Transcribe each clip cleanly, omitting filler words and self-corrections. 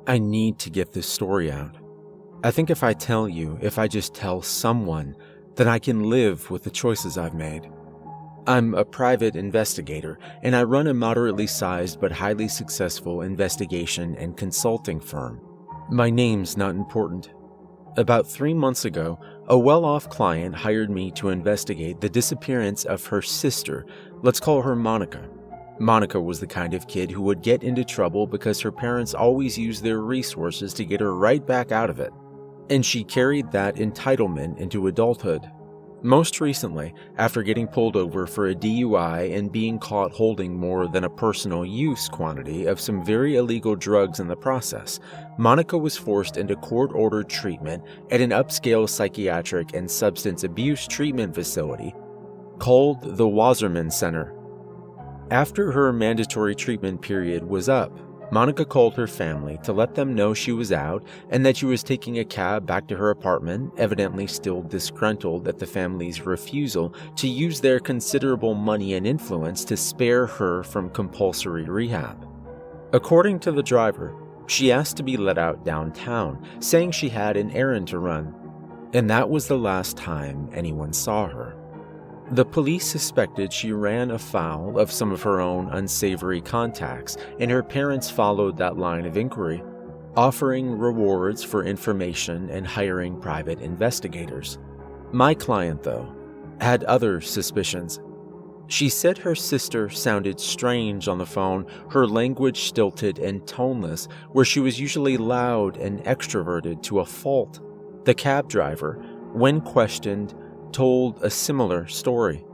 I need to get this story out. I think if I tell you, if I just tell someone, then I can live with the choices I've made. I'm a private investigator, and I run a moderately sized but highly successful investigation and consulting firm. My name's not important. About 3 months ago, a well-off client hired me to investigate the disappearance of her sister. Let's call her Monica. Monica was the kind of kid who would get into trouble because her parents always used their resources to get her right back out of it. And she carried that entitlement into adulthood. Most recently, after getting pulled over for a DUI and being caught holding more than a personal use quantity of some very illegal drugs in the process, Monica was forced into court-ordered treatment at an upscale psychiatric and substance abuse treatment facility called the Wasserman Center. After her mandatory treatment period was up, Monica called her family to let them know she was out and that she was taking a cab back to her apartment, evidently still disgruntled at the family's refusal to use their considerable money and influence to spare her from compulsory rehab. According to the driver, she asked to be let out downtown, saying she had an errand to run, and that was the last time anyone saw her. The police suspected she ran afoul of some of her own unsavory contacts, and her parents followed that line of inquiry, offering rewards for information and hiring private investigators. My client, though, had other suspicions. She said her sister sounded strange on the phone, her language stilted and toneless, where she was usually loud and extroverted to a fault. The cab driver, when questioned, told a similar story.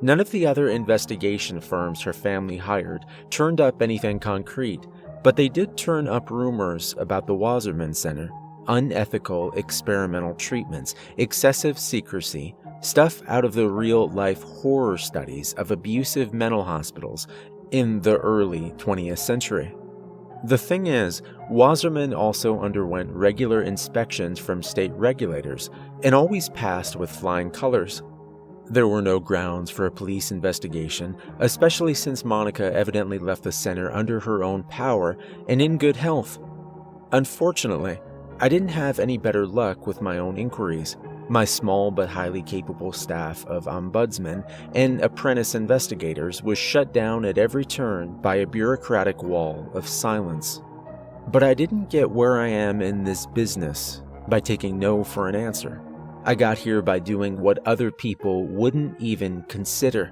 None of the other investigation firms her family hired turned up anything concrete, but they did turn up rumors about the Wasserman Center, unethical experimental treatments, excessive secrecy, stuff out of the real-life horror studies of abusive mental hospitals in the early 20th century. The thing is, Wasserman also underwent regular inspections from state regulators and always passed with flying colors. There were no grounds for a police investigation, especially since Monica evidently left the center under her own power and in good health. Unfortunately, I didn't have any better luck with my own inquiries. My small but highly capable staff of ombudsmen and apprentice investigators was shut down at every turn by a bureaucratic wall of silence. But I didn't get where I am in this business by taking no for an answer. I got here by doing what other people wouldn't even consider.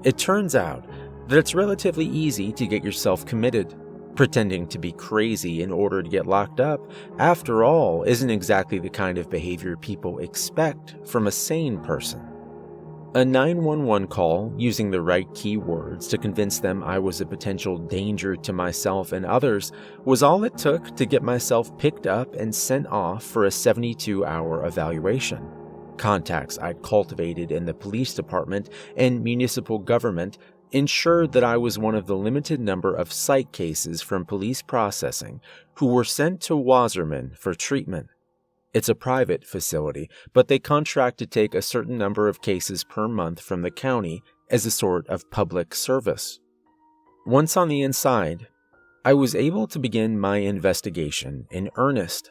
It turns out that it's relatively easy to get yourself committed. Pretending to be crazy in order to get locked up, after all, isn't exactly the kind of behavior people expect from a sane person. A 911 call using the right keywords to convince them I was a potential danger to myself and others was all it took to get myself picked up and sent off for a 72-hour evaluation. Contacts I'd cultivated in the police department and municipal government ensured that I was one of the limited number of psych cases from police processing who were sent to Wasserman for treatment. It's a private facility, but they contract to take a certain number of cases per month from the county as a sort of public service. Once on the inside, I was able to begin my investigation in earnest.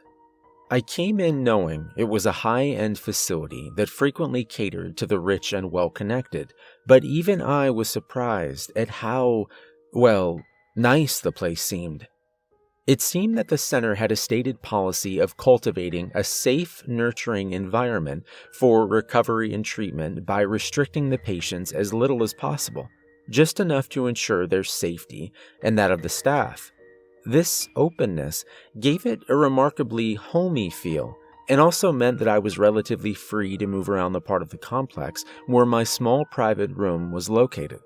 I came in knowing it was a high-end facility that frequently catered to the rich and well-connected, but even I was surprised at how, nice the place seemed. It seemed that the center had a stated policy of cultivating a safe, nurturing environment for recovery and treatment by restricting the patients as little as possible, just enough to ensure their safety and that of the staff. This openness gave it a remarkably homey feel, and also meant that I was relatively free to move around the part of the complex where my small private room was located.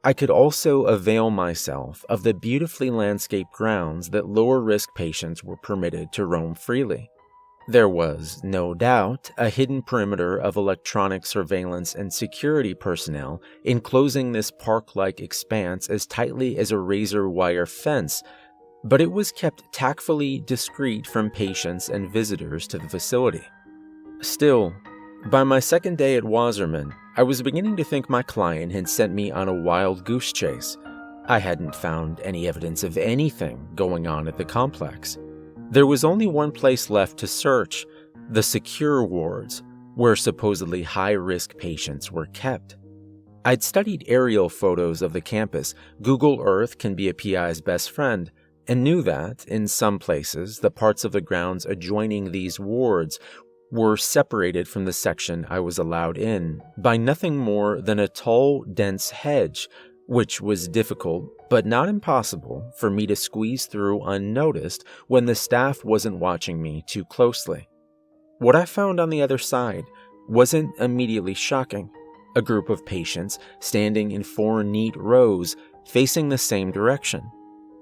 I could also avail myself of the beautifully landscaped grounds that lower-risk patients were permitted to roam freely. There was, no doubt, a hidden perimeter of electronic surveillance and security personnel enclosing this park-like expanse as tightly as a razor-wire fence, but it was kept tactfully discreet from patients and visitors to the facility. Still, by my second day at Wasserman, I was beginning to think my client had sent me on a wild goose chase. I hadn't found any evidence of anything going on at the complex. There was only one place left to search: the secure wards, where supposedly high-risk patients were kept. I'd studied aerial photos of the campus. Google Earth can be a PI's best friend, and knew that, in some places, the parts of the grounds adjoining these wards were separated from the section I was allowed in by nothing more than a tall, dense hedge, which was difficult, but not impossible, for me to squeeze through unnoticed when the staff wasn't watching me too closely. What I found on the other side wasn't immediately shocking: a group of patients standing in 4 neat rows facing the same direction.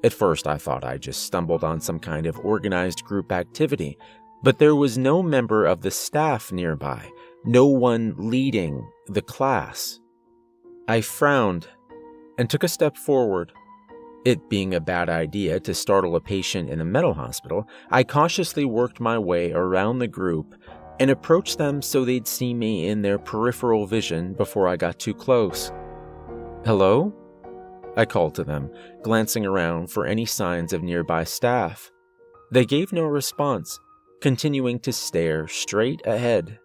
At first, I thought I just stumbled on some kind of organized group activity, but there was no member of the staff nearby, no one leading the class. I frowned and took a step forward. It being a bad idea to startle a patient in a mental hospital, I cautiously worked my way around the group and approached them so they'd see me in their peripheral vision before I got too close. "Hello?" I called to them, glancing around for any signs of nearby staff. They gave no response, continuing to stare straight ahead.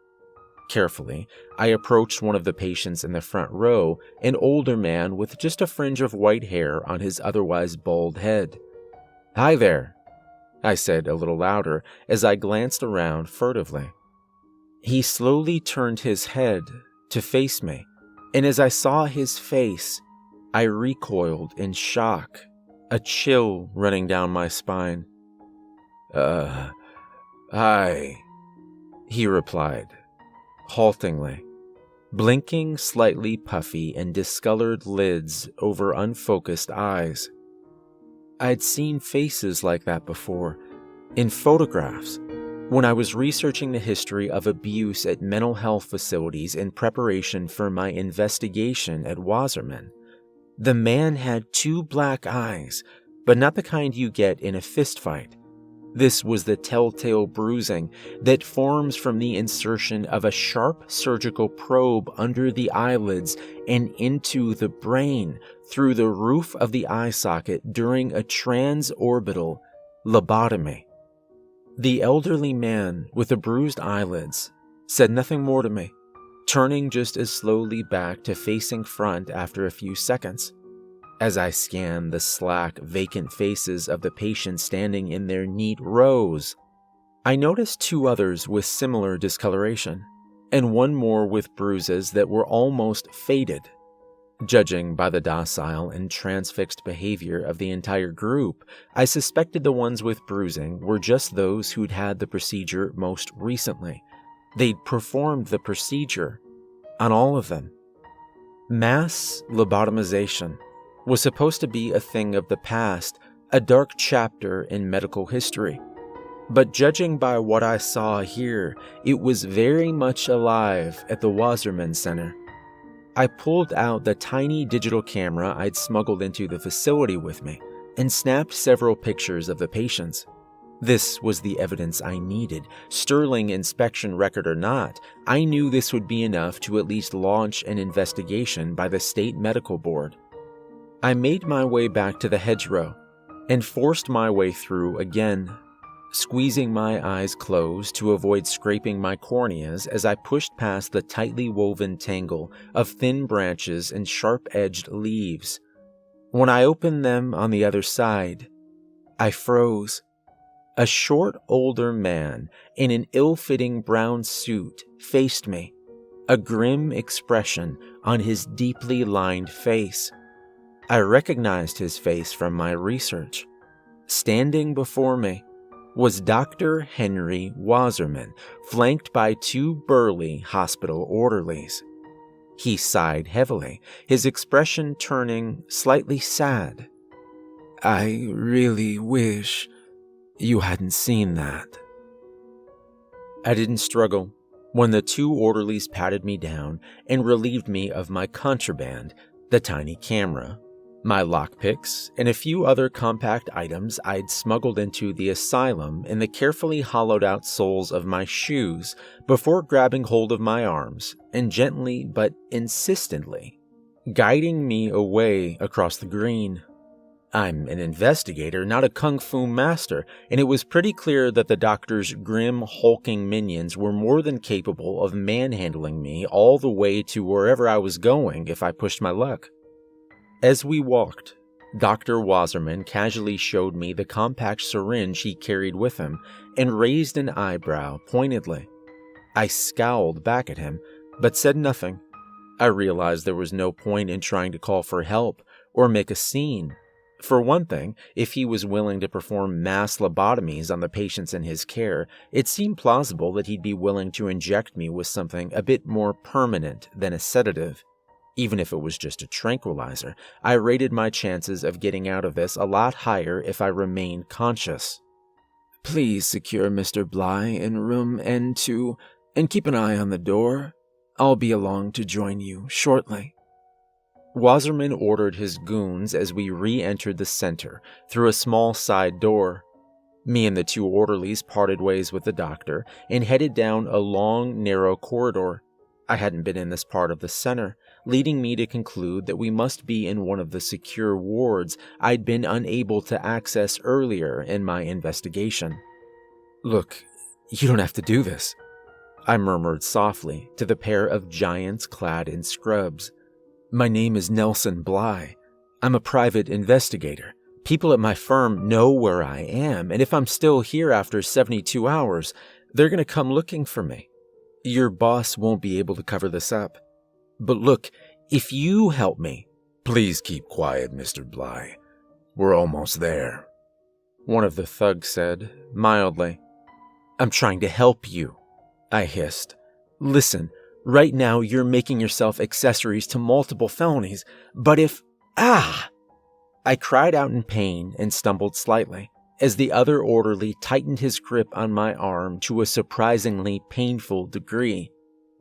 Carefully, I approached one of the patients in the front row, an older man with just a fringe of white hair on his otherwise bald head. "Hi there," I said a little louder as I glanced around furtively. He slowly turned his head to face me, and as I saw his face, I recoiled in shock, a chill running down my spine. Hi," he replied, haltingly, blinking slightly puffy and discolored lids over unfocused eyes. I'd seen faces like that before, in photographs, when I was researching the history of abuse at mental health facilities in preparation for my investigation at Wasserman. The man had 2 black eyes, but not the kind you get in a fistfight. This was the telltale bruising that forms from the insertion of a sharp surgical probe under the eyelids and into the brain through the roof of the eye socket during a transorbital lobotomy. The elderly man with the bruised eyelids said nothing more to me, turning just as slowly back to facing front after a few seconds. As I scanned the slack, vacant faces of the patients standing in their neat rows, I noticed 2 others with similar discoloration, and one more with bruises that were almost faded. Judging by the docile and transfixed behavior of the entire group, I suspected the ones with bruising were just those who'd had the procedure most recently. They'd performed the procedure on all of them. Mass lobotomization was supposed to be a thing of the past, a dark chapter in medical history. But judging by what I saw here, it was very much alive at the Wasserman Center. I pulled out the tiny digital camera I'd smuggled into the facility with me and snapped several pictures of the patients. This was the evidence I needed. Sterling inspection record or not, I knew this would be enough to at least launch an investigation by the state medical board. I made my way back to the hedgerow and forced my way through again, squeezing my eyes closed to avoid scraping my corneas as I pushed past the tightly woven tangle of thin branches and sharp-edged leaves. When I opened them on the other side, I froze. A short, older man in an ill-fitting brown suit faced me, a grim expression on his deeply lined face. I recognized his face from my research. Standing before me was Dr. Henry Wasserman, flanked by 2 burly hospital orderlies. He sighed heavily, his expression turning slightly sad. "I really wish you hadn't seen that." I didn't struggle when the 2 orderlies patted me down and relieved me of my contraband, the tiny camera, my lockpicks, and a few other compact items I'd smuggled into the asylum in the carefully hollowed-out soles of my shoes before grabbing hold of my arms and gently but insistently guiding me away across the green. I'm an investigator, not a kung fu master, and it was pretty clear that the doctor's grim, hulking minions were more than capable of manhandling me all the way to wherever I was going if I pushed my luck. As we walked, Dr. Wasserman casually showed me the compact syringe he carried with him and raised an eyebrow pointedly. I scowled back at him, but said nothing. I realized there was no point in trying to call for help or make a scene. For one thing, if he was willing to perform mass lobotomies on the patients in his care, it seemed plausible that he'd be willing to inject me with something a bit more permanent than a sedative. Even if it was just a tranquilizer, I rated my chances of getting out of this a lot higher if I remained conscious. "Please secure Mr. Bly in room N2 and keep an eye on the door. I'll be along to join you shortly." Wasserman ordered his goons as we re-entered the center through a small side door. Me and the two orderlies parted ways with the doctor and headed down a long, narrow corridor. I hadn't been in this part of the center, leading me to conclude that we must be in one of the secure wards I'd been unable to access earlier in my investigation. "Look, you don't have to do this," I murmured softly to the pair of giants clad in scrubs. "My name is Nelson Bly. I'm a private investigator. People at my firm know where I am, and if I'm still here after 72 hours, they're going to come looking for me. Your boss won't be able to cover this up. But look, if you help me..." "Please keep quiet, Mr. Bly. We're almost there," one of the thugs said, mildly. "I'm trying to help you," I hissed. "Listen, right now you're making yourself accessories to multiple felonies, but if... Ah!" I cried out in pain and stumbled slightly, as the other orderly tightened his grip on my arm to a surprisingly painful degree.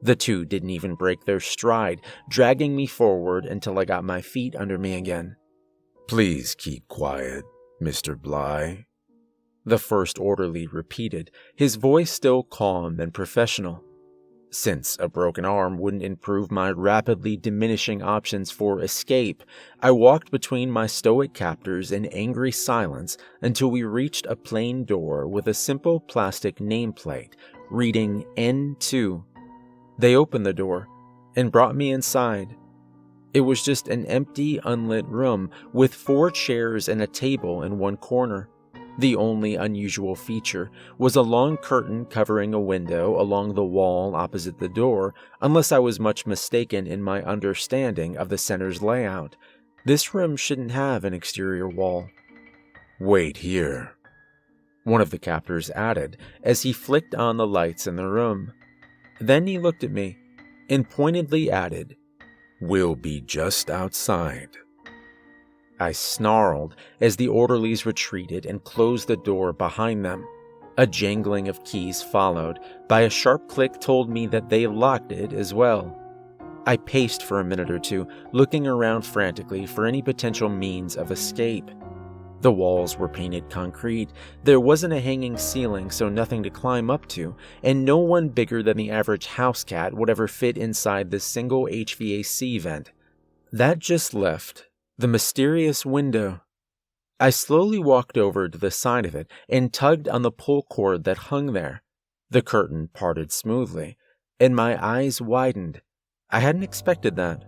The two didn't even break their stride, dragging me forward until I got my feet under me again. "Please keep quiet, Mr. Bly," the first orderly repeated, his voice still calm and professional. Since a broken arm wouldn't improve my rapidly diminishing options for escape, I walked between my stoic captors in angry silence until we reached a plain door with a simple plastic nameplate reading N2. They opened the door and brought me inside. It was just an empty, unlit room with 4 chairs and a table in one corner. The only unusual feature was a long curtain covering a window along the wall opposite the door, unless I was much mistaken in my understanding of the center's layout. This room shouldn't have an exterior wall. "Wait here," one of the captors added as he flicked on the lights in the room. Then he looked at me and pointedly added, "We'll be just outside." I snarled as the orderlies retreated and closed the door behind them. A jangling of keys followed by a sharp click told me that they locked it as well. I paced for a minute or two, looking around frantically for any potential means of escape. The walls were painted concrete, there wasn't a hanging ceiling, so nothing to climb up to, and no one bigger than the average house cat would ever fit inside this single HVAC vent. That just left the mysterious window. I slowly walked over to the side of it and tugged on the pull cord that hung there. The curtain parted smoothly, and my eyes widened. I hadn't expected that.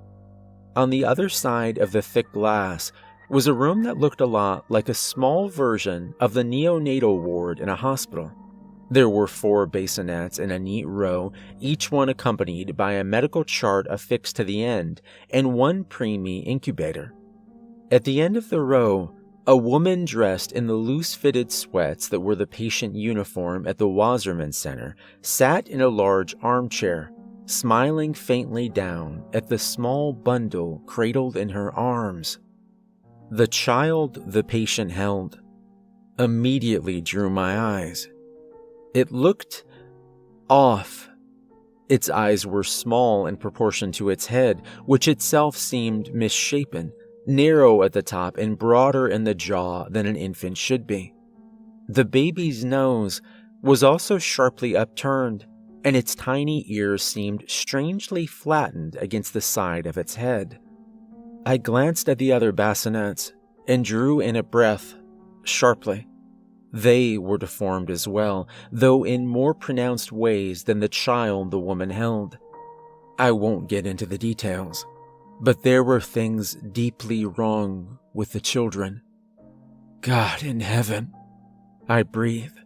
On the other side of the thick glass was a room that looked a lot like a small version of the neonatal ward in a hospital. There were 4 bassinets in a neat row, each one accompanied by a medical chart affixed to the end, and 1 preemie incubator. At the end of the row, a woman dressed in the loose-fitted sweats that were the patient uniform at the Wasserman Center sat in a large armchair, smiling faintly down at the small bundle cradled in her arms. The child the patient held immediately drew my eyes. It looked off. Its eyes were small in proportion to its head, which itself seemed misshapen, narrow at the top and broader in the jaw than an infant should be. The baby's nose was also sharply upturned, and its tiny ears seemed strangely flattened against the side of its head. I glanced at the other bassinets and drew in a breath, sharply. They were deformed as well, though in more pronounced ways than the child the woman held. I won't get into the details, but there were things deeply wrong with the children. God in heaven, I breathed.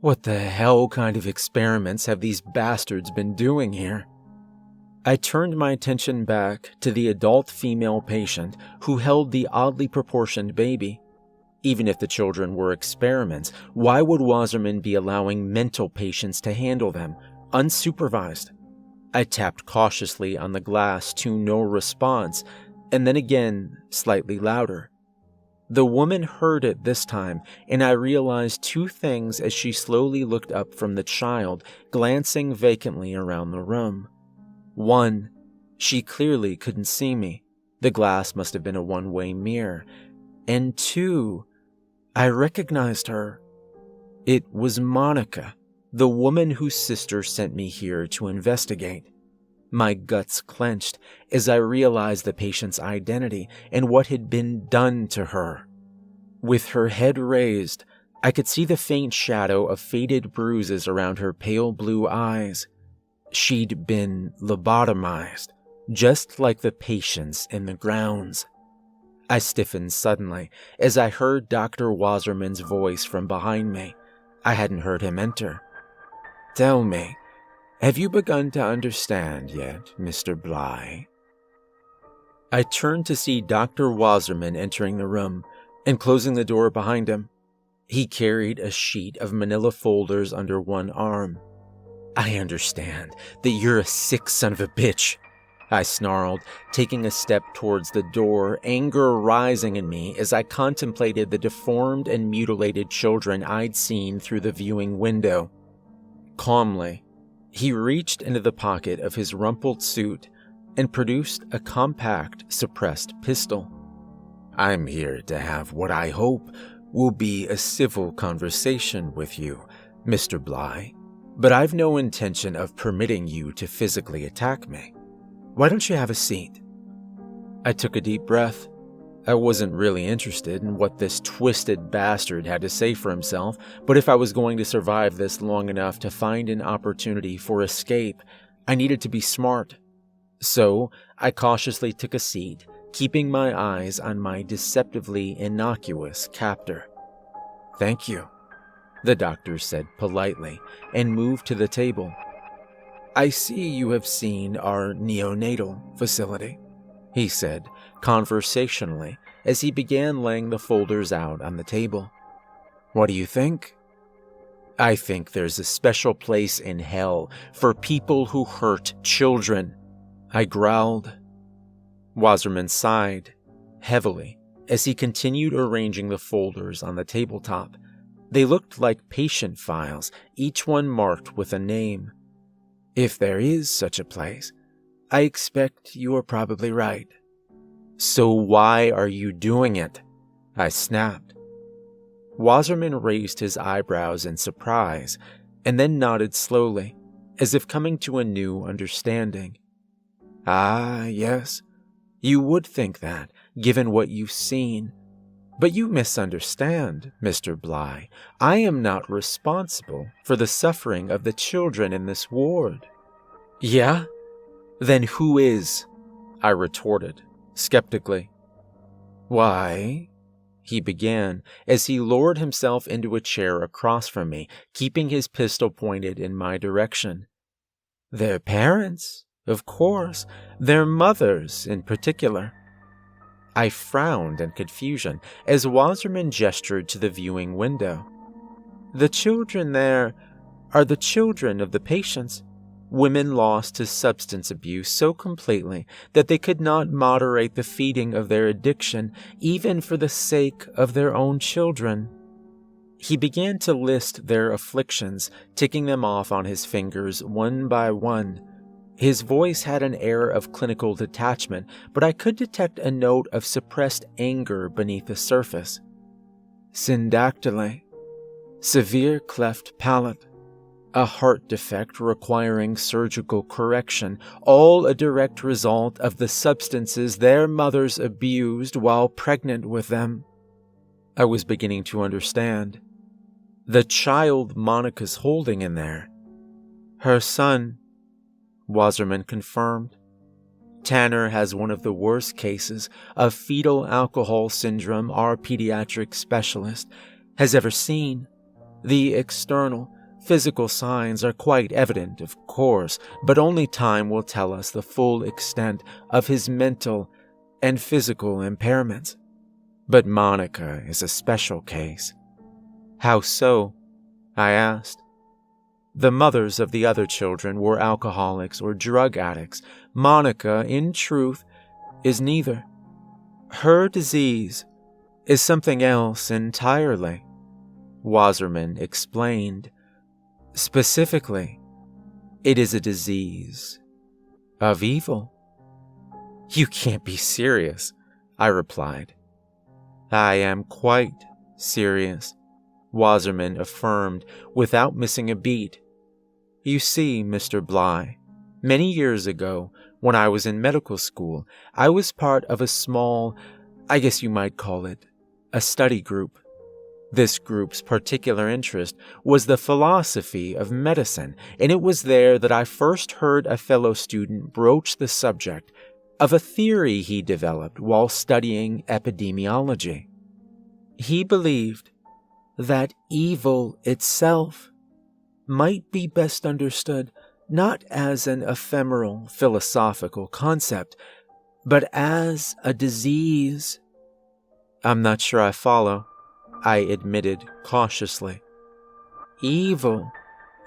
What the hell kind of experiments have these bastards been doing here? I turned my attention back to the adult female patient who held the oddly proportioned baby. Even if the children were experiments, why would Wasserman be allowing mental patients to handle them, unsupervised? I tapped cautiously on the glass to no response, and then again, slightly louder. The woman heard it this time, and I realized two things as she slowly looked up from the child, glancing vacantly around the room. One, she clearly couldn't see me. The glass must have been a one-way mirror. And two, I recognized her. It was Monica, the woman whose sister sent me here to investigate. My guts clenched as I realized the patient's identity and what had been done to her. With her head raised, I could see the faint shadow of faded bruises around her pale blue eyes. She'd been lobotomized, just like the patients in the grounds. I stiffened suddenly as I heard Dr. Wasserman's voice from behind me. I hadn't heard him enter. "Tell me, have you begun to understand yet, Mr. Bly?" I turned to see Dr. Wasserman entering the room and closing the door behind him. He carried a sheet of manila folders under one arm. "I understand that you're a sick son of a bitch," I snarled, taking a step towards the door, anger rising in me as I contemplated the deformed and mutilated children I'd seen through the viewing window. Calmly, he reached into the pocket of his rumpled suit and produced a compact, suppressed pistol. "I'm here to have what I hope will be a civil conversation with you, Mr. Bly, but I've no intention of permitting you to physically attack me. Why don't you have a seat?" I took a deep breath. I wasn't really interested in what this twisted bastard had to say for himself, but if I was going to survive this long enough to find an opportunity for escape, I needed to be smart. So I cautiously took a seat, keeping my eyes on my deceptively innocuous captor. "Thank you," the doctor said politely, and moved to the table. "I see you have seen our neonatal facility," he said conversationally as he began laying the folders out on the table. "What do you think?" "I think there's a special place in hell for people who hurt children," I growled. Wasserman sighed heavily as he continued arranging the folders on the tabletop. They looked like patient files, each one marked with a name. "If there is such a place, I expect you are probably right." "So why are you doing it?" I snapped. Wasserman raised his eyebrows in surprise and then nodded slowly, as if coming to a new understanding. "Ah, yes. You would think that, given what you've seen. But you misunderstand, Mr. Bly. I am not responsible for the suffering of the children in this ward." "Yeah? Then who is?" I retorted, skeptically. "Why," he began, as he lowered himself into a chair across from me, keeping his pistol pointed in my direction. "Their parents, of course. Their mothers, in particular." I frowned in confusion as Wasserman gestured to the viewing window. "The children there are the children of the patients. Women lost to substance abuse so completely that they could not moderate the feeding of their addiction, even for the sake of their own children." He began to list their afflictions, ticking them off on his fingers one by one. His voice had an air of clinical detachment, but I could detect a note of suppressed anger beneath the surface. "Syndactyly, severe cleft palate, a heart defect requiring surgical correction, all a direct result of the substances their mothers abused while pregnant with them. I was beginning to understand. The child Monica's holding in there, her son, Wasserman confirmed. Tanner has one of the worst cases of fetal alcohol syndrome our pediatric specialist has ever seen. The external, physical signs are quite evident, of course, but only time will tell us the full extent of his mental and physical impairments. But Monica is a special case. How so? I asked. The mothers of the other children were alcoholics or drug addicts. Monica, in truth, is neither. Her disease is something else entirely, Wasserman explained. Specifically, it is a disease of evil. You can't be serious, I replied. I am quite serious, Wasserman affirmed without missing a beat. You see, Mr. Bly, many years ago, when I was in medical school, I was part of a small, I guess you might call it, a study group. This group's particular interest was the philosophy of medicine, and it was there that I first heard a fellow student broach the subject of a theory he developed while studying epidemiology. He believed that evil itself might be best understood not as an ephemeral philosophical concept, but as a disease. I'm not sure I follow, I admitted cautiously. Evil,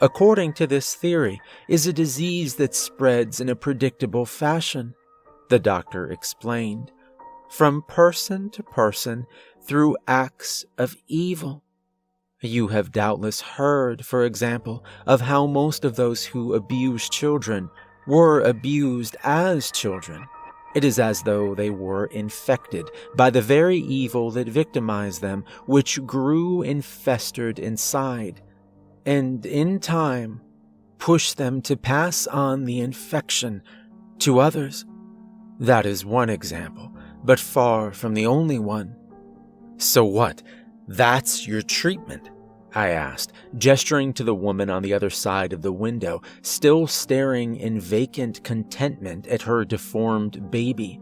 according to this theory, is a disease that spreads in a predictable fashion, the doctor explained, from person to person through acts of evil. You have doubtless heard, for example, of how most of those who abuse children were abused as children. It is as though they were infected by the very evil that victimized them, which grew and festered inside, and in time pushed them to pass on the infection to others. That is one example, but far from the only one. So what? That's your treatment? I asked, gesturing to the woman on the other side of the window, still staring in vacant contentment at her deformed baby.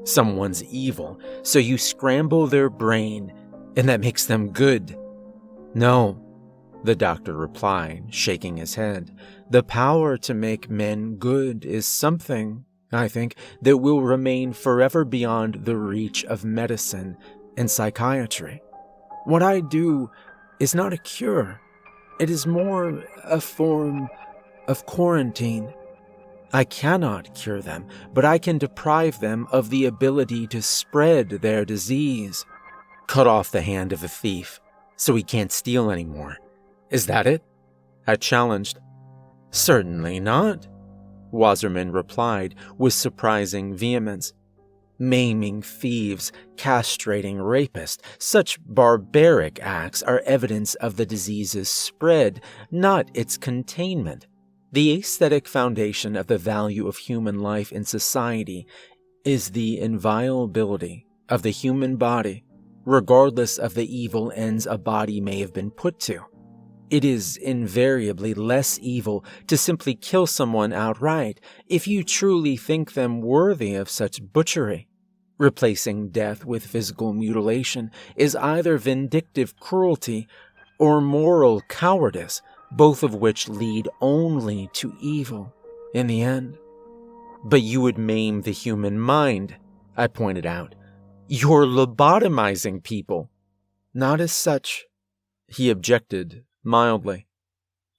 Someone's evil, so you scramble their brain, and that makes them good. No, the doctor replied, shaking his head. The power to make men good is something, I think, that will remain forever beyond the reach of medicine and psychiatry. What I do is not a cure. It is more a form of quarantine. I cannot cure them, but I can deprive them of the ability to spread their disease. Cut off the hand of a thief so he can't steal anymore. Is that it? I challenged. Certainly not, Wasserman replied with surprising vehemence. Maiming thieves, castrating rapists, such barbaric acts are evidence of the disease's spread, not its containment. The aesthetic foundation of the value of human life in society is the inviolability of the human body, regardless of the evil ends a body may have been put to. It is invariably less evil to simply kill someone outright if you truly think them worthy of such butchery. Replacing death with physical mutilation is either vindictive cruelty or moral cowardice, both of which lead only to evil in the end. But you would maim the human mind, I pointed out. You're lobotomizing people. Not as such, he objected mildly.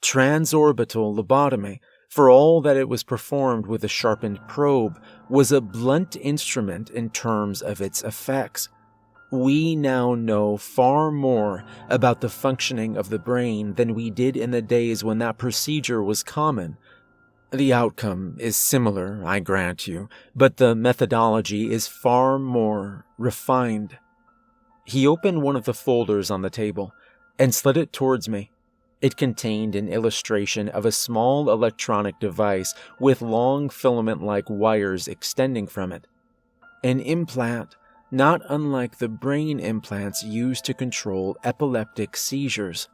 Transorbital lobotomy, for all that it was performed with a sharpened probe, was a blunt instrument in terms of its effects. We now know far more about the functioning of the brain than we did in the days when that procedure was common. The outcome is similar, I grant you, but the methodology is far more refined. He opened one of the folders on the table and slid it towards me. It contained an illustration of a small electronic device with long filament-like wires extending from it. An implant, not unlike the brain implants used to control epileptic seizures.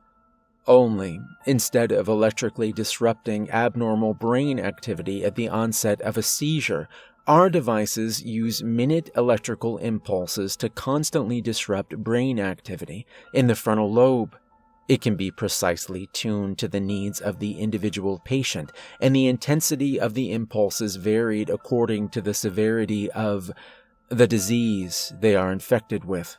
Only, instead of electrically disrupting abnormal brain activity at the onset of a seizure, our devices use minute electrical impulses to constantly disrupt brain activity in the frontal lobe. It can be precisely tuned to the needs of the individual patient, and the intensity of the impulses varied according to the severity of the disease they are infected with.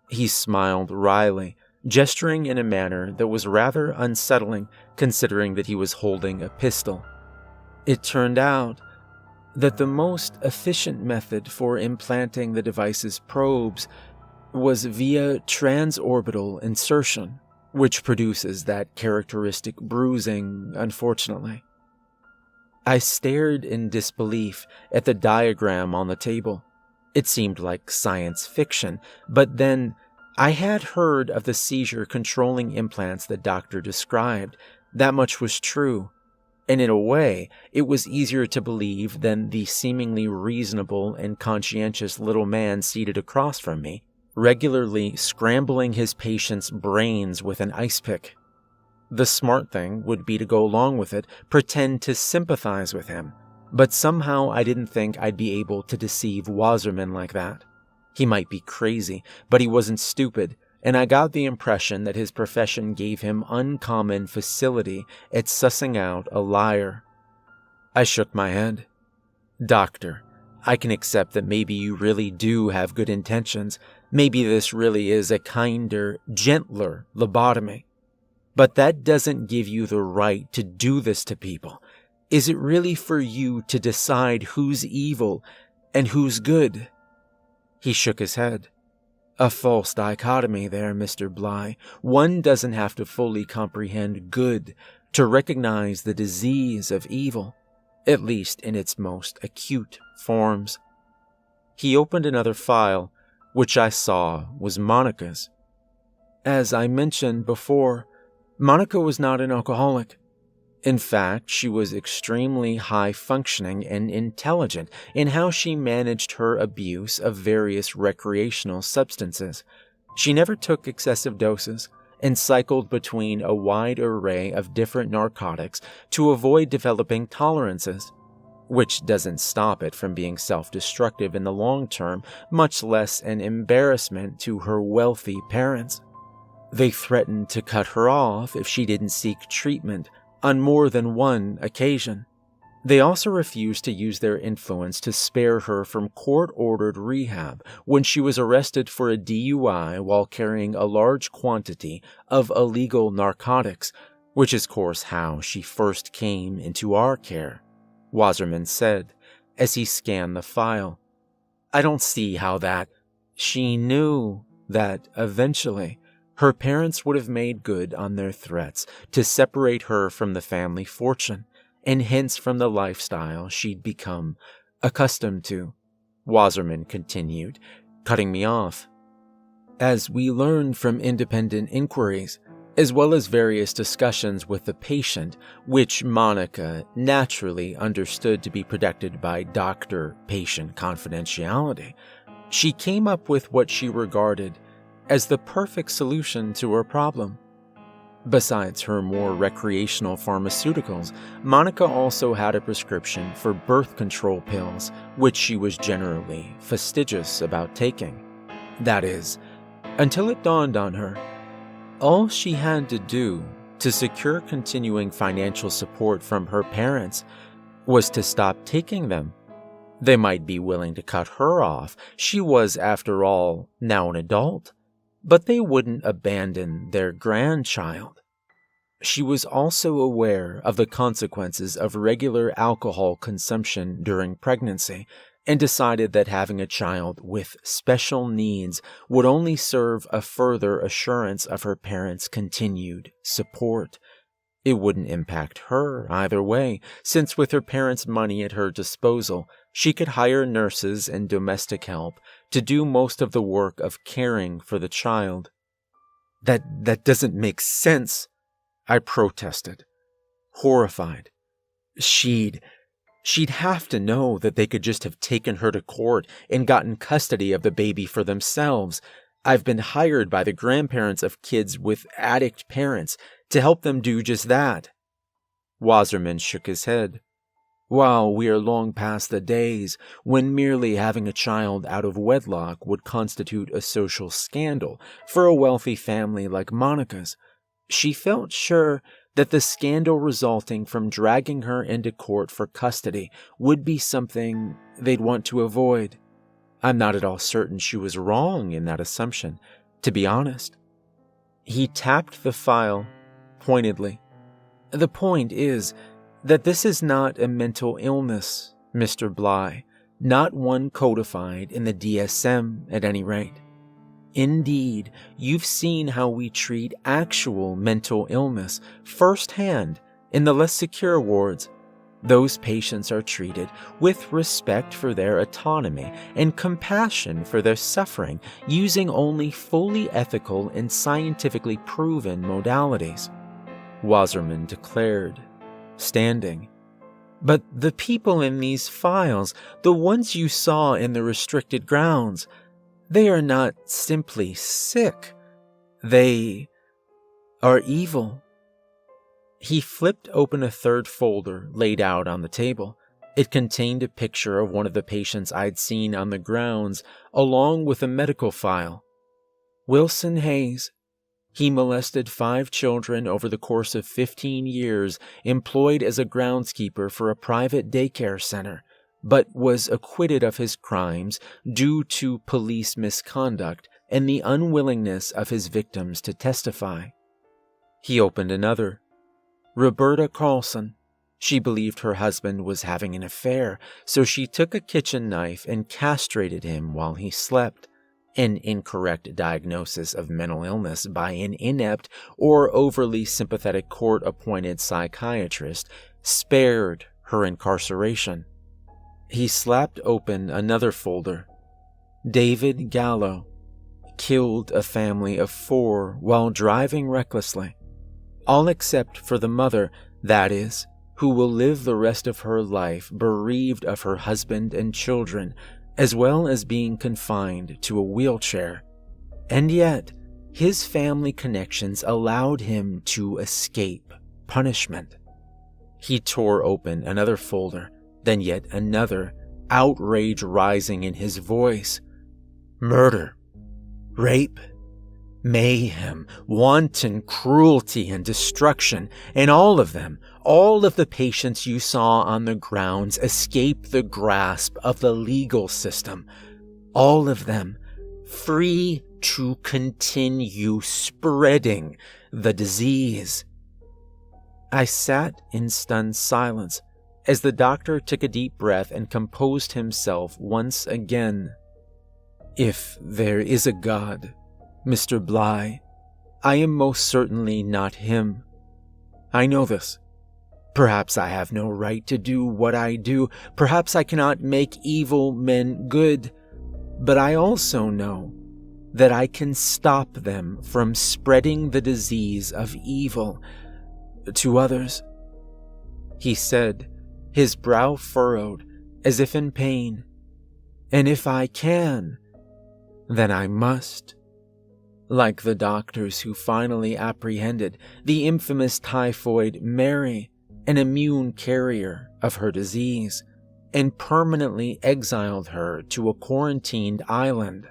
He smiled wryly, gesturing in a manner that was rather unsettling considering that he was holding a pistol. It turned out that the most efficient method for implanting the device's probes was via transorbital insertion, which produces that characteristic bruising, unfortunately. I stared in disbelief at the diagram on the table. It seemed like science fiction, but then I had heard of the seizure-controlling implants the doctor described. That much was true, and in a way, it was easier to believe than the seemingly reasonable and conscientious little man seated across from me, regularly scrambling his patient's brains with an ice pick. The smart thing would be to go along with it, pretend to sympathize with him, but somehow I didn't think I'd be able to deceive Wasserman like that. He might be crazy, but he wasn't stupid, and I got the impression that his profession gave him uncommon facility at sussing out a liar. I shook my head. Doctor, I can accept that maybe you really do have good intentions. Maybe this really is a kinder, gentler lobotomy. But that doesn't give you the right to do this to people. Is it really for you to decide who's evil and who's good? He shook his head. A false dichotomy there, Mr. Bly. One doesn't have to fully comprehend good to recognize the disease of evil, at least in its most acute forms. He opened another file, which I saw was Monica's. As I mentioned before, Monica was not an alcoholic. In fact, she was extremely high-functioning and intelligent in how she managed her abuse of various recreational substances. She never took excessive doses and cycled between a wide array of different narcotics to avoid developing tolerances, which doesn't stop it from being self-destructive in the long term, much less an embarrassment to her wealthy parents. They threatened to cut her off if she didn't seek treatment on more than one occasion. They also refused to use their influence to spare her from court-ordered rehab when she was arrested for a DUI while carrying a large quantity of illegal narcotics, which is, of course, how she first came into our care, Wasserman said as he scanned the file. I don't see how that. She knew that eventually her parents would have made good on their threats to separate her from the family fortune, and hence from the lifestyle she'd become accustomed to, Wasserman continued, cutting me off. As we learned from independent inquiries, as well as various discussions with the patient, which Monica naturally understood to be protected by doctor-patient confidentiality, she came up with what she regarded as the perfect solution to her problem. Besides her more recreational pharmaceuticals, Monica also had a prescription for birth control pills, which she was generally fastidious about taking. That is, until it dawned on her, all she had to do to secure continuing financial support from her parents was to stop taking them. They might be willing to cut her off. She was, after all, now an adult. But they wouldn't abandon their grandchild. She was also aware of the consequences of regular alcohol consumption during pregnancy and decided that having a child with special needs would only serve a further assurance of her parents' continued support. It wouldn't impact her either way, since with her parents' money at her disposal, she could hire nurses and domestic help to do most of the work of caring for the child. That doesn't make sense, I protested, horrified. She'd have to know that they could just have taken her to court and gotten custody of the baby for themselves. I've been hired by the grandparents of kids with addict parents to help them do just that. Wasserman shook his head. While we are long past the days when merely having a child out of wedlock would constitute a social scandal for a wealthy family like Monica's, she felt sure that the scandal resulting from dragging her into court for custody would be something they'd want to avoid. I'm not at all certain she was wrong in that assumption, to be honest. He tapped the file pointedly. The point is that this is not a mental illness, Mr. Bly, not one codified in the DSM at any rate. Indeed, you've seen how we treat actual mental illness firsthand in the less secure wards. Those patients are treated with respect for their autonomy and compassion for their suffering, using only fully ethical and scientifically proven modalities, Wasserman declared, standing. But the people in these files, the ones you saw in the restricted grounds, they are not simply sick. They are evil. He flipped open a third folder laid out on the table. It contained a picture of one of the patients I'd seen on the grounds, along with a medical file. Wilson Hayes. He molested 5 children over the course of 15 years, employed as a groundskeeper for a private daycare center, but was acquitted of his crimes due to police misconduct and the unwillingness of his victims to testify. He opened another. Roberta Carlson. She believed her husband was having an affair, so she took a kitchen knife and castrated him while he slept. An incorrect diagnosis of mental illness by an inept or overly sympathetic court-appointed psychiatrist spared her incarceration. He slapped open another folder. David Gallo killed a family of 4 while driving recklessly. All except for the mother, that is, who will live the rest of her life bereaved of her husband and children, as well as being confined to a wheelchair. And yet, his family connections allowed him to escape punishment. He tore open another folder, then yet another, outrage rising in his voice. Murder, rape, mayhem, wanton cruelty and destruction, and all of them, all of the patients you saw on the grounds escape the grasp of the legal system. All of them free to continue spreading the disease. I sat in stunned silence as the doctor took a deep breath and composed himself once again. If there is a God, Mr. Bly, I am most certainly not him. I know this. Perhaps I have no right to do what I do. Perhaps I cannot make evil men good. But I also know that I can stop them from spreading the disease of evil to others. He said, his brow furrowed as if in pain. And if I can, then I must. Like the doctors who finally apprehended the infamous typhoid Mary, an immune carrier of her disease, and permanently exiled her to a quarantined island.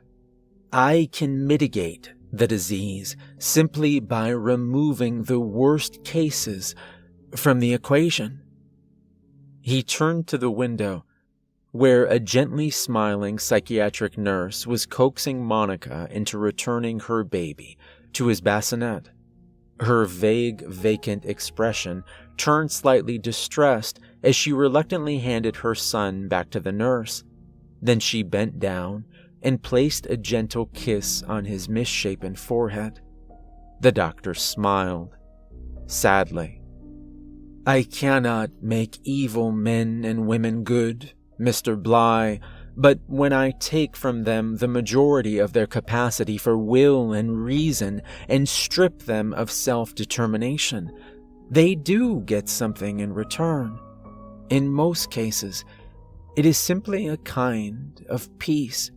I can mitigate the disease simply by removing the worst cases from the equation. He turned to the window, where a gently smiling psychiatric nurse was coaxing Monica into returning her baby to his bassinet. Her vague, vacant expression turned slightly distressed as she reluctantly handed her son back to the nurse. Then she bent down and placed a gentle kiss on his misshapen forehead. The doctor smiled, sadly. I cannot make evil men and women good, Mr. Bly, but when I take from them the majority of their capacity for will and reason and strip them of self-determination, they do get something in return. In most cases, it is simply a kind of peace,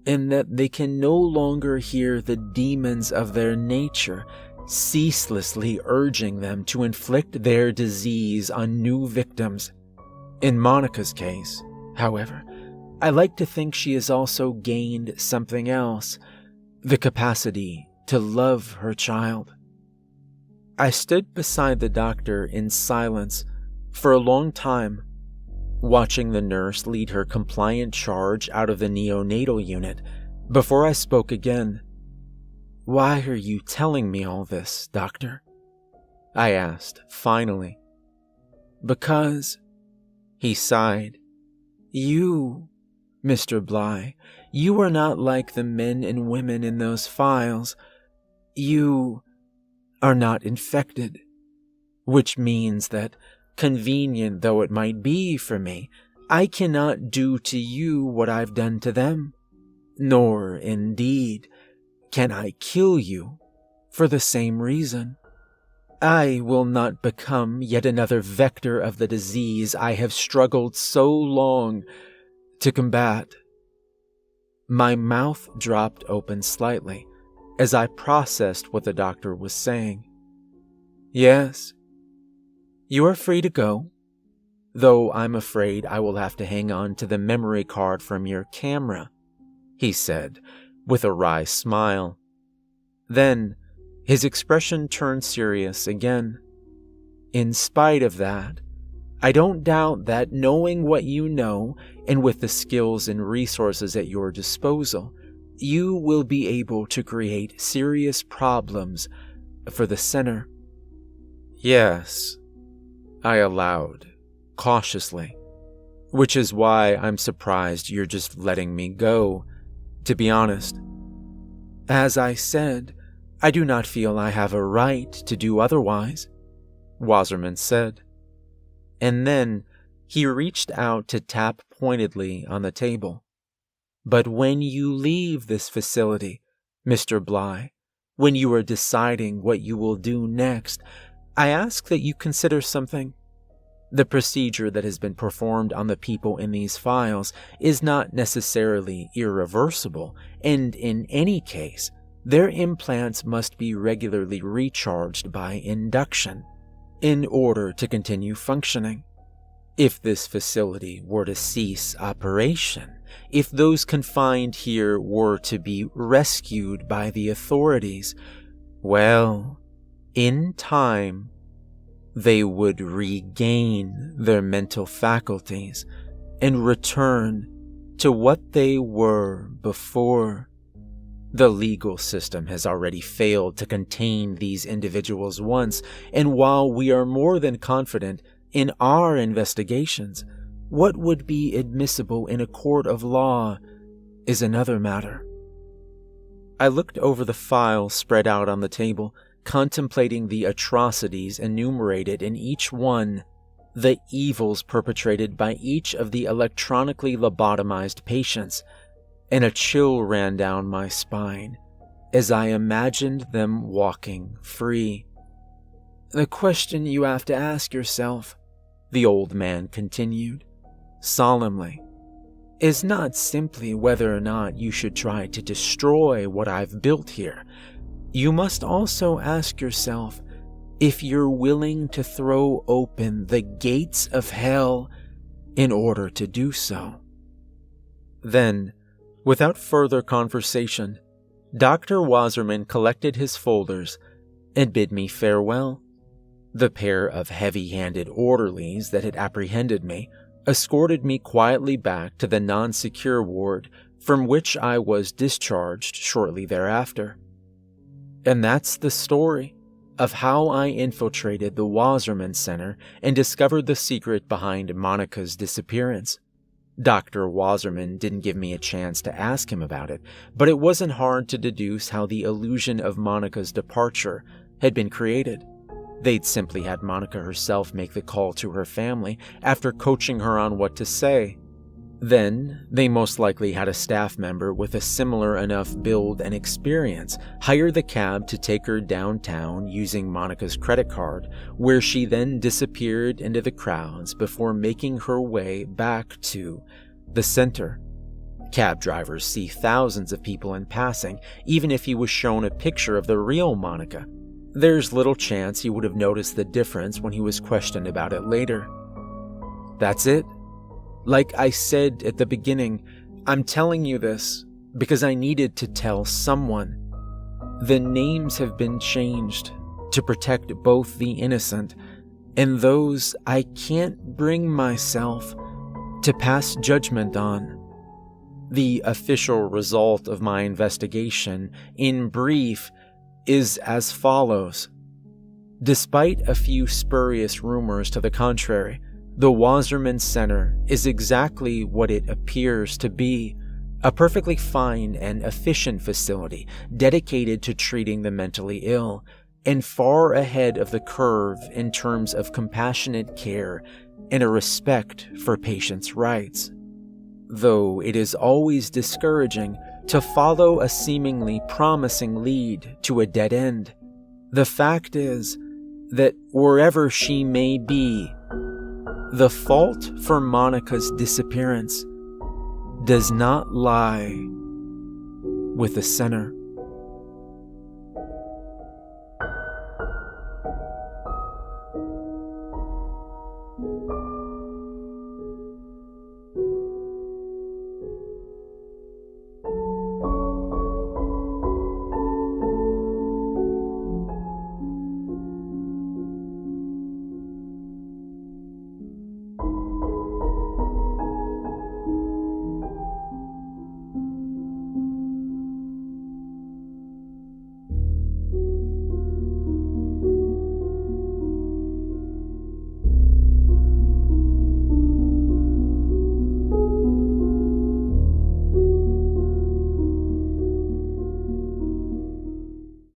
in that they can no longer hear the demons of their nature ceaselessly urging them to inflict their disease on new victims. In Monica's case, however, I like to think she has also gained something else, the capacity to love her child. I stood beside the doctor in silence for a long time, watching the nurse lead her compliant charge out of the neonatal unit before I spoke again. "Why are you telling me all this, doctor?" I asked, finally. "Because," he sighed, "you, Mr. Bly, you are not like the men and women in those files. You are not infected, which means that, convenient though it might be for me, I cannot do to you what I've done to them, nor, indeed, can I kill you for the same reason. I will not become yet another vector of the disease I have struggled so long to combat." My mouth dropped open slightly as I processed what the doctor was saying. "Yes, you are free to go, though I'm afraid I will have to hang on to the memory card from your camera," he said, with a wry smile. Then, his expression turned serious again. "In spite of that, I don't doubt that knowing what you know, and with the skills and resources at your disposal, you will be able to create serious problems for the center." "Yes," I allowed, cautiously, "which is why I'm surprised you're just letting me go, to be honest." "As I said, I do not feel I have a right to do otherwise," Wasserman said. And then he reached out to tap pointedly on the table. "But when you leave this facility, Mr. Bly, when you are deciding what you will do next, I ask that you consider something. The procedure that has been performed on the people in these files is not necessarily irreversible, and in any case, their implants must be regularly recharged by induction in order to continue functioning. If this facility were to cease operation, if those confined here were to be rescued by the authorities, well, in time, they would regain their mental faculties and return to what they were before. The legal system has already failed to contain these individuals once, and while we are more than confident in our investigations, what would be admissible in a court of law is another matter." I looked over the files spread out on the table, contemplating the atrocities enumerated in each one, the evils perpetrated by each of the electronically lobotomized patients, and a chill ran down my spine as I imagined them walking free. "The question you have to ask yourself," the old man continued, solemnly, "is not simply whether or not you should try to destroy what I've built here. You must also ask yourself if you're willing to throw open the gates of hell in order to do so." Then, without further conversation, Dr. Wasserman collected his folders and bid me farewell. The pair of heavy-handed orderlies that had apprehended me escorted me quietly back to the non-secure ward, from which I was discharged shortly thereafter. And that's the story of how I infiltrated the Wasserman Center and discovered the secret behind Monica's disappearance. Dr. Wasserman didn't give me a chance to ask him about it, but it wasn't hard to deduce how the illusion of Monica's departure had been created. They'd simply had Monica herself make the call to her family after coaching her on what to say. Then, they most likely had a staff member with a similar enough build and experience hire the cab to take her downtown using Monica's credit card, where she then disappeared into the crowds before making her way back to the center. Cab drivers see thousands of people in passing, even if he was shown a picture of the real Monica. There's little chance he would have noticed the difference when he was questioned about it later. That's it. Like I said at the beginning, I'm telling you this because I needed to tell someone. The names have been changed to protect both the innocent and those I can't bring myself to pass judgment on. The official result of my investigation, in brief, is as follows. Despite a few spurious rumors to the contrary, the Wasserman Center is exactly what it appears to be, a perfectly fine and efficient facility dedicated to treating the mentally ill, and far ahead of the curve in terms of compassionate care and a respect for patients' rights. Though it is always discouraging to follow a seemingly promising lead to a dead end, the fact is that wherever she may be, the fault for Monica's disappearance does not lie with the center.